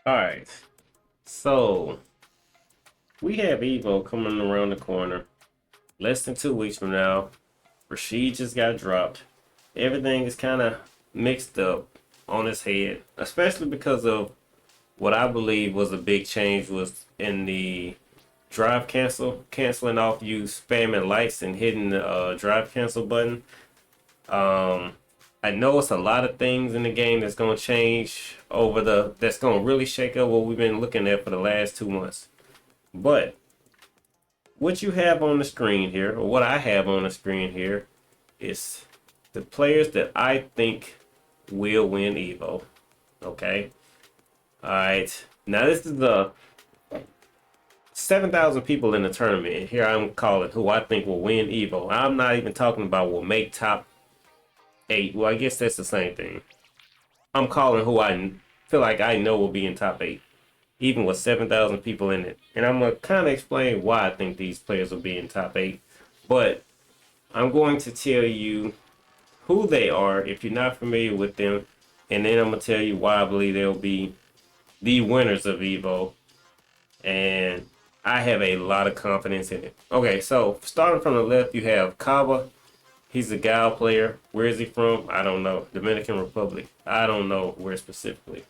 All right. So we have Evo coming around the corner. Less than 2 weeks from now. Rashid just got dropped. Everything is kind of mixed up on his head, especially because of what I believe was a big change was in the drive canceling off you spamming lights and hitting the drive cancel button. Um, I know it's a lot of things in the game that's going to change that's going to really shake up what we've been looking at for the last 2 months. But what you have on the screen here, or what I have on the screen here, is the players that I think will win Evo. Okay. All right. Now this is the 7,000 people in the tournament. And here I'm calling who I think will win Evo. I'm not even talking about will make top eight. Well, I guess that's the same thing. I'm calling who I feel like I know will be in top eight, even with 7,000 people in it. And I'm going to kind of explain why I think these players will be in top eight. But I'm going to tell you who they are if you're not familiar with them. And then I'm going to tell you why I believe they'll be the winners of Evo. And I have a lot of confidence in it. Okay, so starting from the left, you have Kaba. He's a Gal player. Where is he from? I don't know. Dominican Republic. I don't know where specifically.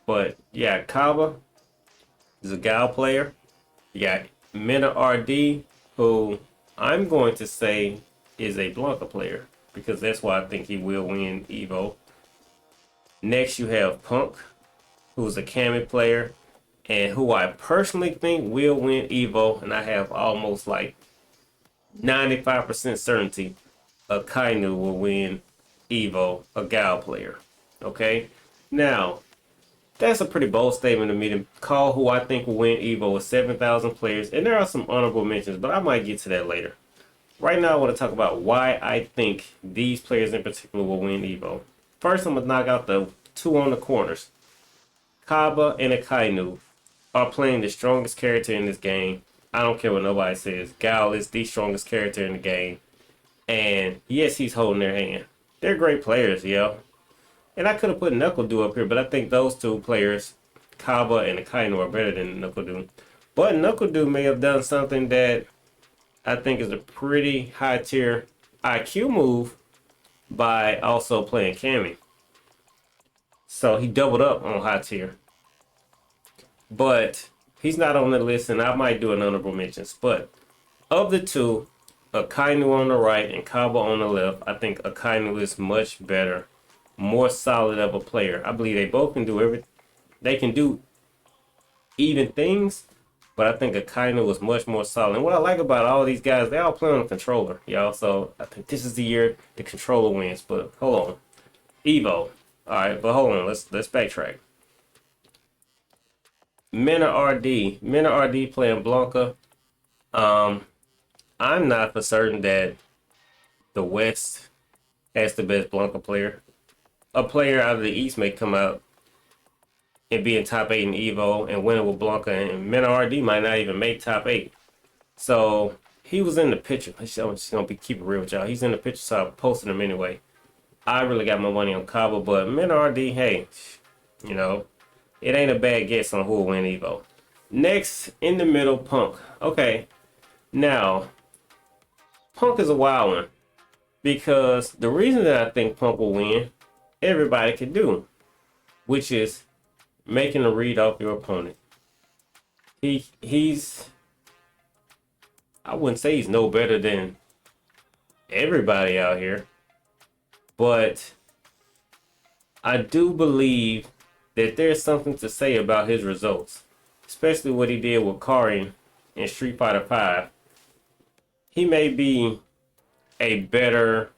But yeah, Kaba is a Gal player. You got Mena RD, who I'm going to say is a Blanca player because that's why I think he will win Evo. Next, you have Punk, who's a Kami player and who I personally think will win Evo. And I have almost like 95% certainty Akainu will win Evo, a Gal player. Okay? Now, that's a pretty bold statement of me to call who I think will win Evo with 7,000 players. And there are some honorable mentions, but I might get to that later. Right now, I want to talk about why I think these players in particular will win Evo. First, I'm going to knock out the two on the corners. Kaba and Akainu are playing the strongest character in this game. I don't care what nobody says. Gal is the strongest character in the game. And yes, he's holding their hand. They're great players, yo. And I could have put NuckleDu up here, but I think those two players, Kaba and Akainu, are better than NuckleDu. But NuckleDu may have done something that I think is a pretty high tier IQ move by also playing Cammy. So he doubled up on high tier. But he's not on the list, and I might do an honorable mentions. But of the two, Akainu on the right and Kaba on the left, I think Akainu is much better, more solid of a player. I believe they both can do everything. They can do even things, but I think Akainu was much more solid. And what I like about all these guys, they all play on the controller, y'all. So I think this is the year the controller wins. But hold on, Evo. All right, but hold on. Let's backtrack. Mena RD playing Blanca. I'm not for certain that the West has the best Blanca player. A player out of the East may come out and be in top eight in Evo and win it with Blanca, and Mena RD might not even make top eight. So he was in the picture. I'm just gonna keep it real with y'all. He's in the picture, so I posted him anyway. I really got my money on Kaba, but Mena RD, hey, you know, it ain't a bad guess on who will win Evo. Next, in the middle, Punk. Okay, now Punk is a wild one because the reason that I think Punk will win, everybody can do, which is making a read off your opponent. He's I wouldn't say he's no better than everybody out here, but I do believe that there's something to say about his results, especially what he did with Karin in Street Fighter V. He may be a better.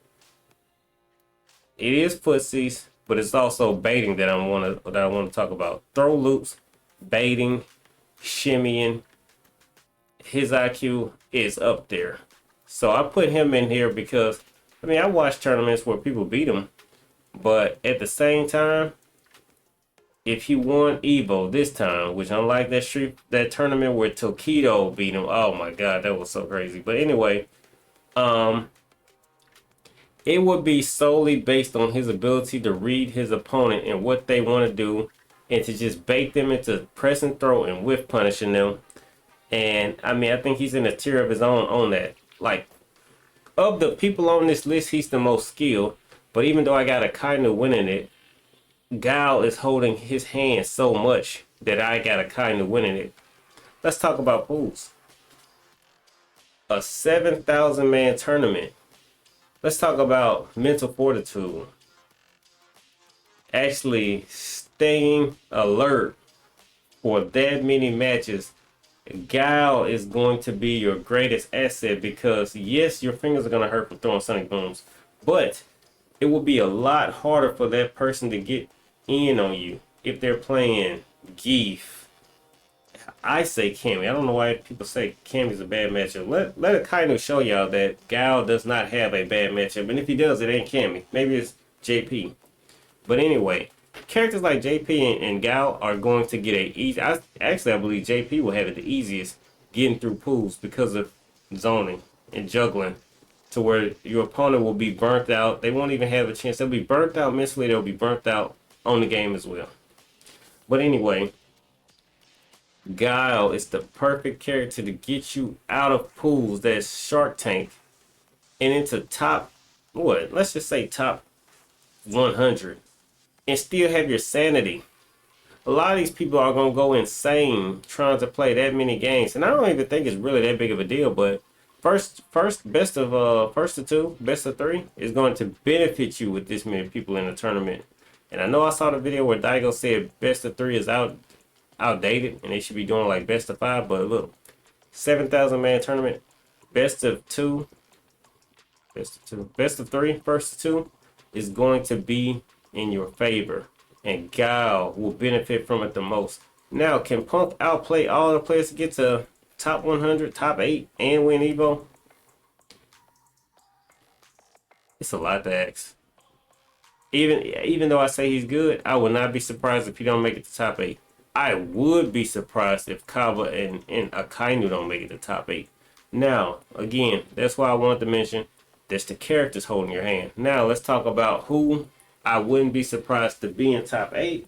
It is footsies, but it's also baiting that I want to talk about. Throw loops, baiting, shimmying. His IQ is up there, so I put him in here because I watch tournaments where people beat him, but at the same time, if he won Evo this time, which unlike that tournament where Tokido beat him, oh my god, that was so crazy. But anyway, it would be solely based on his ability to read his opponent and what they want to do and to just bait them into press and throw and whiff punishing them. And I mean, I think he's in a tier of his own on that. Like, of the people on this list, he's the most skilled. But even though I got Akainu winning it, Guile is holding his hand so much that I got Akainu winning it. Let's talk about pools. A 7,000 man tournament. Let's talk about mental fortitude. Actually staying alert for that many matches. Guile is going to be your greatest asset because yes, your fingers are going to hurt from throwing sonic booms, but it will be a lot harder for that person to get in on you if they're playing Geef. I say Cammy. I don't know why people say Cammy's a bad matchup. Let it kind of show y'all that Guile does not have a bad matchup, and if he does, it ain't Cammy. Maybe it's JP. But anyway, characters like JP and Guile are going to get a easy. I believe JP will have it the easiest getting through pools because of zoning and juggling, to where your opponent will be burnt out. They won't even have a chance. They'll be burnt out mentally. They'll be burnt out on the game as well. But anyway, Guile is the perfect character to get you out of pools that's Shark Tank and into top, what? Let's just say top 100. And still have your sanity. A lot of these people are going to go insane trying to play that many games. And I don't even think it's really that big of a deal. But first best of two, best of three is going to benefit you with this many people in the tournament. And I know I saw the video where Daigo said best of three is outdated and they should be doing like best of five. But look, 7,000 man tournament, best of three, first of two is going to be in your favor, and Guile will benefit from it the most. Now, can Punk outplay all the players to get to top 100, top 8, and win Evo? It's a lot to ask. Even though I say he's good, I would not be surprised if he don't make it to top 8. I would be surprised if Kaba and Akainu don't make it to top 8. Now, again, that's why I wanted to mention that's the characters holding your hand. Now, let's talk about who I wouldn't be surprised to be in top 8.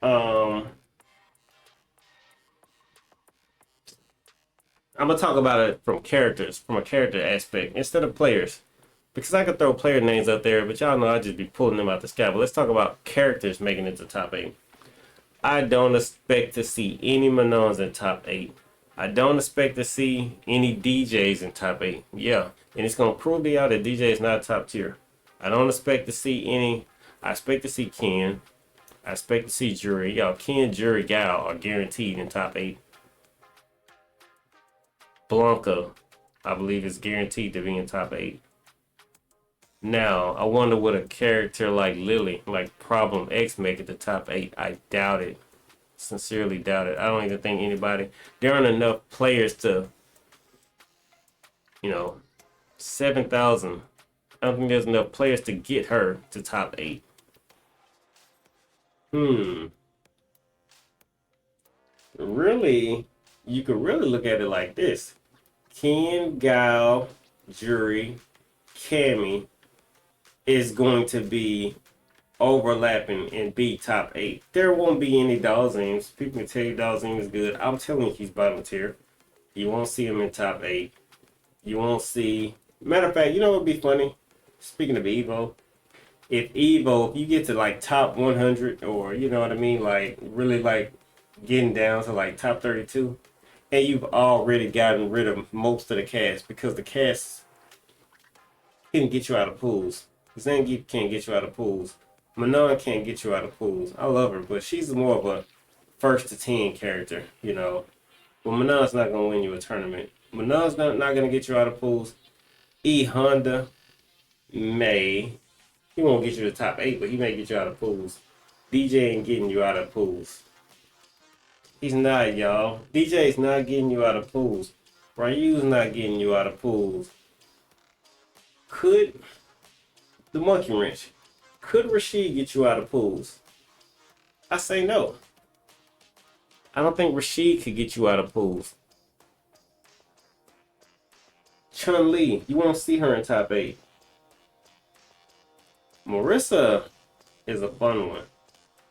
I'm gonna talk about it from characters, from a character aspect, instead of players. Because I could throw player names up there, but y'all know I'd just be pulling them out the sky. But let's talk about characters making it to top 8. I don't expect to see any Manons in top 8. I don't expect to see any DJs in top 8. Yeah, and it's gonna prove to y'all that DJ is not top tier. I don't expect to see any. I expect to see Ken. I expect to see Jury. Y'all, Ken, Jury, Guile are guaranteed in top 8. Blanca, I believe, is guaranteed to be in top 8. Now, I wonder what a character like Lily, like Problem X, make it to top 8. I doubt it. Sincerely doubt it. I don't even think anybody. There aren't enough players to, 7,000. I don't think there's enough players to get her to top 8. Really, you could really look at it like this. Ken, Guile, Jury, Cammy is going to be overlapping and be top 8. There won't be any Dhalsim. People can tell you Dhalsim is good. I'm telling you he's bottom tier. You won't see him in top 8. You won't see... Matter of fact, you know what would be funny? Speaking of Evo, if you get to like top 100, or you know what I mean, like really like getting down to like top 32, and you've already gotten rid of most of the cast, because the cast can get you out of pools. Zangief can't get you out of pools. Manon can't get you out of pools. I love her, but she's more of a first to 10 character, But Manon's not gonna win you a tournament. Manon's not gonna get you out of pools. E Honda may. He won't get you to the top 8, but he may get you out of pools. DJ ain't getting you out of pools. He's not, y'all. DJ's not getting you out of pools. Ryu's not getting you out of pools. Could the Monkey Wrench? Could Rashid get you out of pools? I say no. I don't think Rashid could get you out of pools. Chun-Li, you won't see her in top 8. Marissa is a fun one.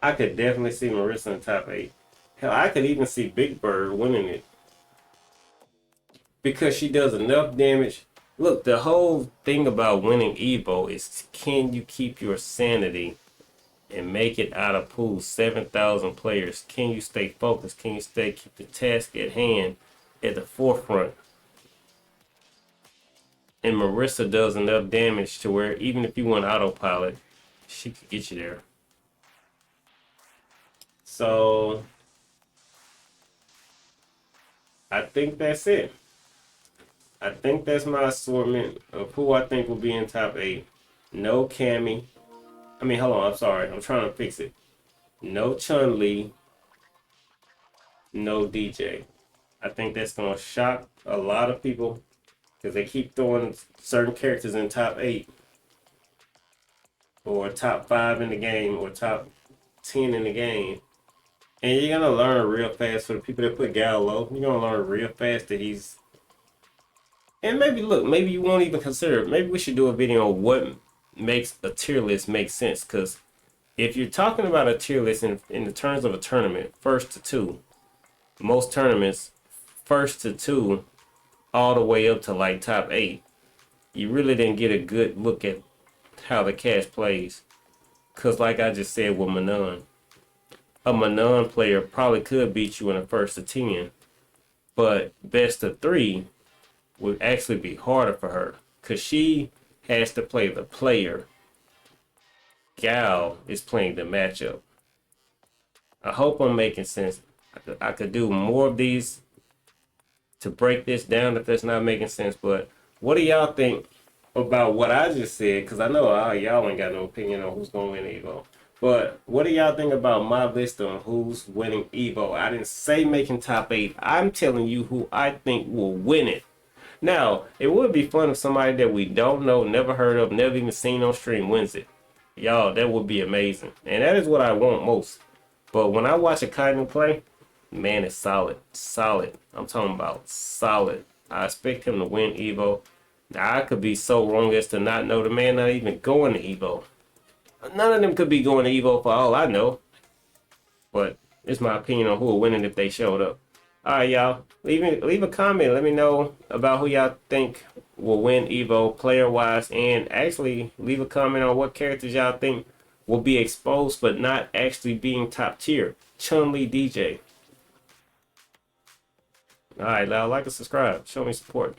I could definitely see Marissa in the top 8. Hell, I could even see Big Bird winning it because she does enough damage. Look, the whole thing about winning Evo is can you keep your sanity and make it out of pool 7,000 players? Can you stay focused? Can you keep the task at hand at the forefront? And Marissa does enough damage to where even if you want autopilot, she could get you there. So I think that's it. I think that's my assortment of who I think will be in top 8. No Cammy. I mean, hold on. I'm sorry. I'm trying to fix it. No Chun-Li. No DJ. I think that's going to shock a lot of people because they keep throwing certain characters in top 8 or top 5 in the game or top 10 in the game. And you're going to learn real fast for the people that put Gal low. You're going to learn real fast that he's... And maybe, look, maybe you won't even consider it. Maybe we should do a video on what makes a tier list make sense. Because if you're talking about a tier list in the terms of a tournament, 1st to 2, most tournaments, 1st to 2, all the way up to like top 8, you really didn't get a good look at how the cast plays. Because like I just said with Manon, a Manon player probably could beat you in the 1st to 10. But best of 3 would actually be harder for her because she has to play the player. Gal is playing the matchup. I hope I'm making sense. I could do more of these to break this down if that's not making sense. But what do y'all think about what I just said? Because I know y'all ain't got no opinion on who's going to win Evo. But what do y'all think about my list on who's winning Evo? I didn't say making top 8. I'm telling you who I think will win it. Now, it would be fun if somebody that we don't know, never heard of, never even seen on stream wins it. Y'all, that would be amazing. And that is what I want most. But when I watch a Kaiden play, man, it's solid. Solid. I'm talking about solid. I expect him to win Evo. Now, I could be so wrong as to not know the man not even going to Evo. None of them could be going to Evo for all I know. But it's my opinion on who will win it if they showed up. All right, y'all. Leave a comment. Let me know about who y'all think will win Evo player-wise. And actually, leave a comment on what characters y'all think will be exposed but not actually being top tier. Chun-Li, DJ. All right, y'all. Like and subscribe. Show me support.